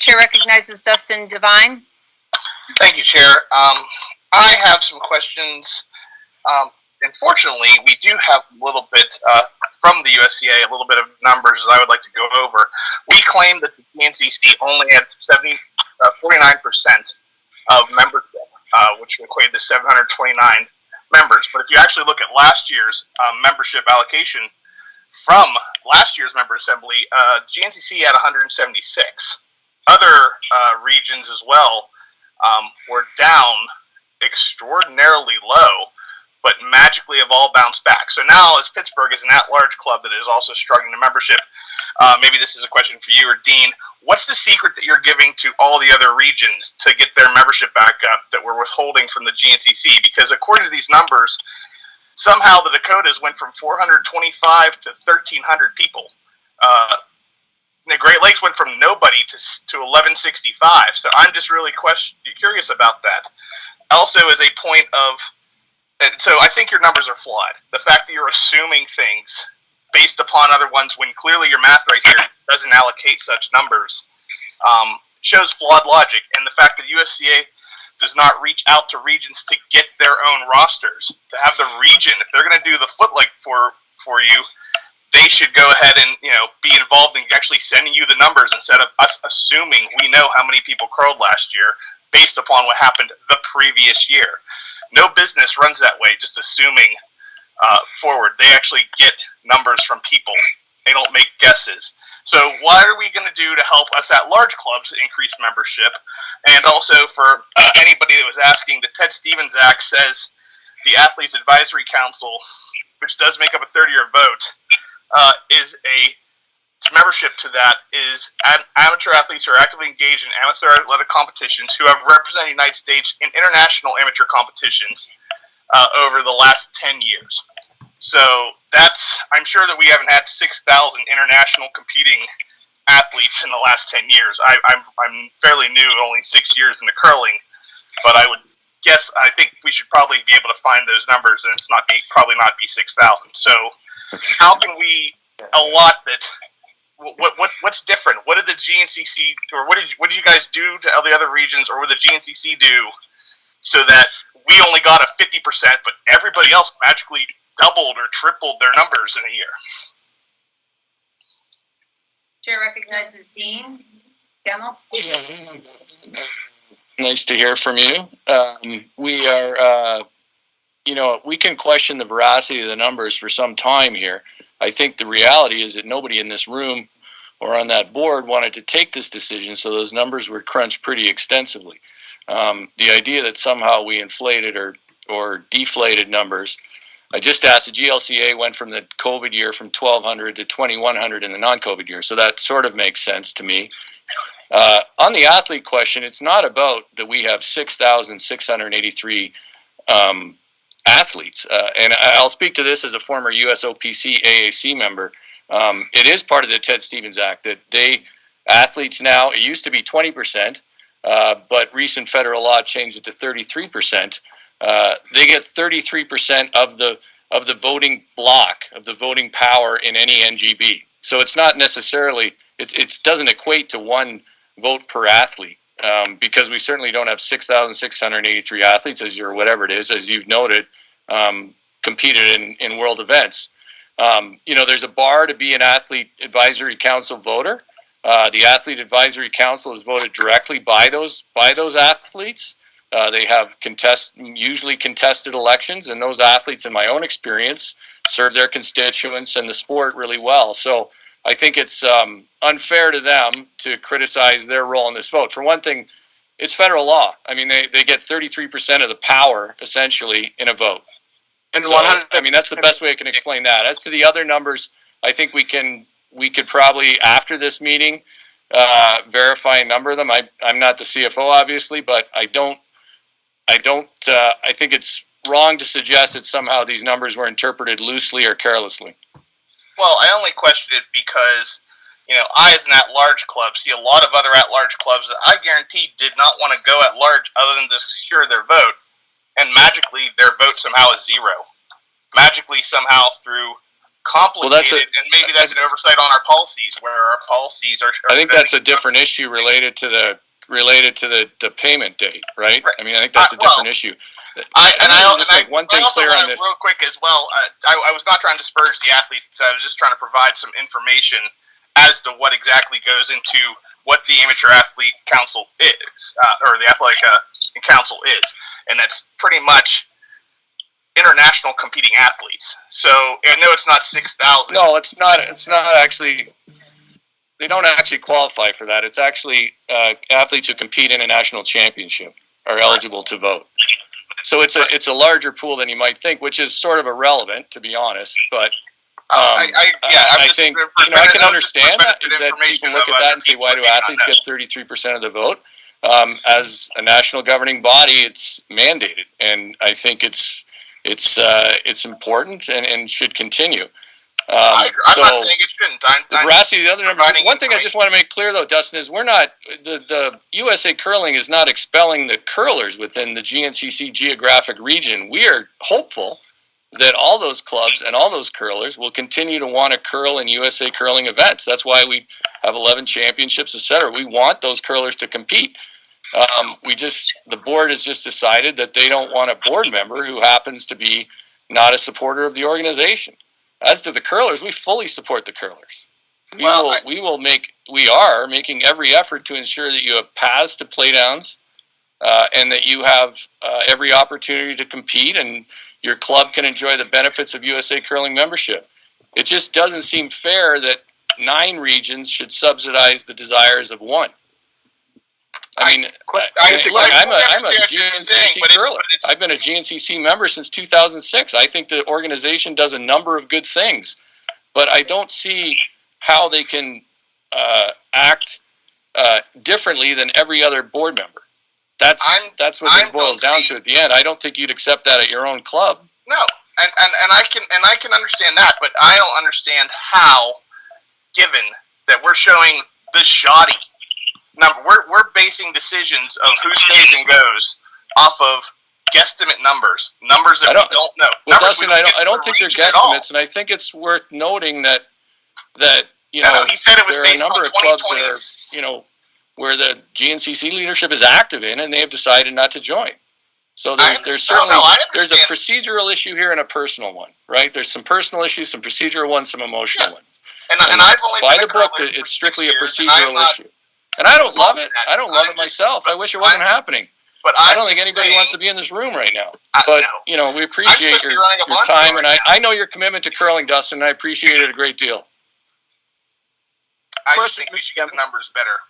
Chair recognizes Dustin Devine. Thank you, Chair. I have some questions. Unfortunately, we do have a little bit from the USCA, a little bit of numbers that I would like to go over. We claim that the GNCC only had 49% of membership, which equated to 729 members. But if you actually look at last year's membership allocation from last year's member assembly, GNCC had 176. Other regions as well were down extraordinarily low, but magically have all bounced back. So now, as Pittsburgh is an at-large club that is also struggling to membership, maybe this is a question for you or Dean, what's the secret that you're giving to all the other regions to get their membership back up that we're withholding from the GNCC? Because according to these numbers, somehow the Dakotas went from 425 to 1,300 people. The Great Lakes went from nobody to 1165. So I'm just really curious about that. Also, as a point of, so I think your numbers are flawed. The fact that you're assuming things based upon other ones when clearly your math right here doesn't allocate such numbers shows flawed logic. And the fact that USCA does not reach out to regions to get their own rosters, to have the region, if they're going to do the footlight for you, they should go ahead and be involved in actually sending you the numbers instead of us assuming we know how many people curled last year based upon what happened the previous year. No business runs that way, just assuming forward. They actually get numbers from people. They don't make guesses. So what are we going to do to help us at large clubs increase membership? And also for anybody that was asking, the Ted Stevens Act says the Athletes Advisory Council, which does make up a third-year vote, is membership to that is amateur athletes who are actively engaged in amateur athletic competitions who have represented the United States in international amateur competitions over the last 10 years. So I'm sure that we haven't had 6,000 international competing athletes in the last 10 years. I'm fairly new, only 6 years into curling, but I think we should probably be able to find those numbers, and it's probably not be 6,000. So how can we allot that? What's different? What did the GNCC, or what did you guys do to all the other regions, or what did the GNCC do so that we only got a 50%, but everybody else magically doubled or tripled their numbers in a year? Chair recognizes Dean Gemmell. Nice to hear from you. We are, we can question the veracity of the numbers for some time here. I think the reality is that nobody in this room or on that board wanted to take this decision, so those numbers were crunched pretty extensively. The idea that somehow we inflated or deflated numbers, I just asked, the GLCA went from the COVID year from 1,200 to 2,100 in the non-COVID year, so that sort of makes sense to me. On the athlete question, it's not about that we have 6,683 athletes, and I'll speak to this as a former USOPC AAC member. It is part of the Ted Stevens Act that athletes now, it used to be 20%, but recent federal law changed it to 33%. They get 33% of the voting block, of the voting power in any NGB. So it's not necessarily, it doesn't equate to one vote per athlete, because we certainly don't have 6,683 athletes, or whatever it is, as you've noted, competed in world events. There's a bar to be an Athlete Advisory Council voter. The Athlete Advisory Council is voted directly by those athletes. They have usually contested elections, and those athletes, in my own experience, serve their constituents and the sport really well. So I think it's unfair to them to criticize their role in this vote. For one thing, it's federal law. I mean, they get 33% of the power, essentially, in a vote. And so, that's the best way I can explain that. As to the other numbers, I think we could probably, after this meeting, verify a number of them. I'm not the CFO, obviously, but I think it's wrong to suggest that somehow these numbers were interpreted loosely or carelessly. Well, I only question it because, I as an at-large club see a lot of other at-large clubs that I guarantee did not want to go at-large other than to secure their vote, and magically their vote somehow is zero. Magically somehow through complicated, and maybe that's an oversight on our policies, where our policies are. I think that's a different issue related to the payment date, right? Right. I mean, I think that's a different issue. One thing clear on this. Real quick as well, I was not trying to disparage the athletes. I was just trying to provide some information as to what exactly goes into what the Amateur Athlete Council is, or the Athletic Council is, and that's pretty much international competing athletes. So I know it's not 6,000. No, it's not. It's not actually. They don't actually qualify for that. It's actually athletes who compete in a national championship are eligible to vote. So it's a larger pool than you might think, which is sort of irrelevant, to be honest. But I think I can understand that people look at that and say, why do athletes get 33% of the vote? As a national governing body, it's mandated, and I think it's important and should continue. I'm not saying it shouldn't. The other number. One thing I just want to make clear, though, Dustin, is we're not the USA Curling is not expelling the curlers within the GNCC geographic region. We are hopeful that all those clubs and all those curlers will continue to want to curl in USA Curling events. That's why we have 11 championships, etc. We want those curlers to compete. The board has just decided that they don't want a board member who happens to be not a supporter of the organization. As to the curlers, we fully support the curlers. We are making every effort to ensure that you have paths to playdowns, and that you have every opportunity to compete, and your club can enjoy the benefits of USA Curling membership. It just doesn't seem fair that 9 regions should subsidize the desires of 1. I'm a GNCC curler. I've been a GNCC member since 2006. I think the organization does a number of good things, but I don't see how they can act differently than every other board member. That's what this boils down to at the end. I don't think you'd accept that at your own club. No, and I can understand that, but I don't understand how, given that we're showing this shoddy number, we're basing decisions of who stays and goes off of guesstimate numbers that we don't know. Well, Dustin, I don't think they're guesstimates, and I think it's worth noting that he said it was there are a number of clubs that are where the GNCC leadership is active in, and they have decided not to join. So there's certainly there's a procedural issue here and a personal one, right? There's some personal issues, some procedural ones, some emotional ones. And I've only by the book, it's strictly a procedural issue. And I don't love it. I don't love it myself. I wish it wasn't happening. But I don't think anybody wants to be in this room right now. But we appreciate your time, and I know your commitment to curling, Dustin, and I appreciate it a great deal. I just think we should get the numbers better,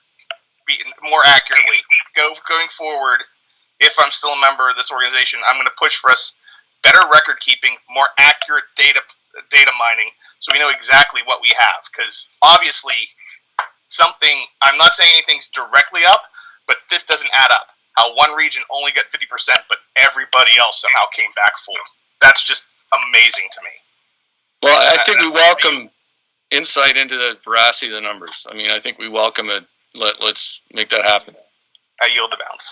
more accurately. Going forward, if I'm still a member of this organization, I'm going to push for us better record keeping, more accurate data mining, so we know exactly what we have. Because obviously, I'm not saying anything's directly up, but this doesn't add up. How one region only got 50%, but everybody else somehow came back full. That's just amazing to me. Well, I think we welcome insight into the veracity of the numbers. I mean, I think we welcome it. Let's make that happen. I yield to bounds.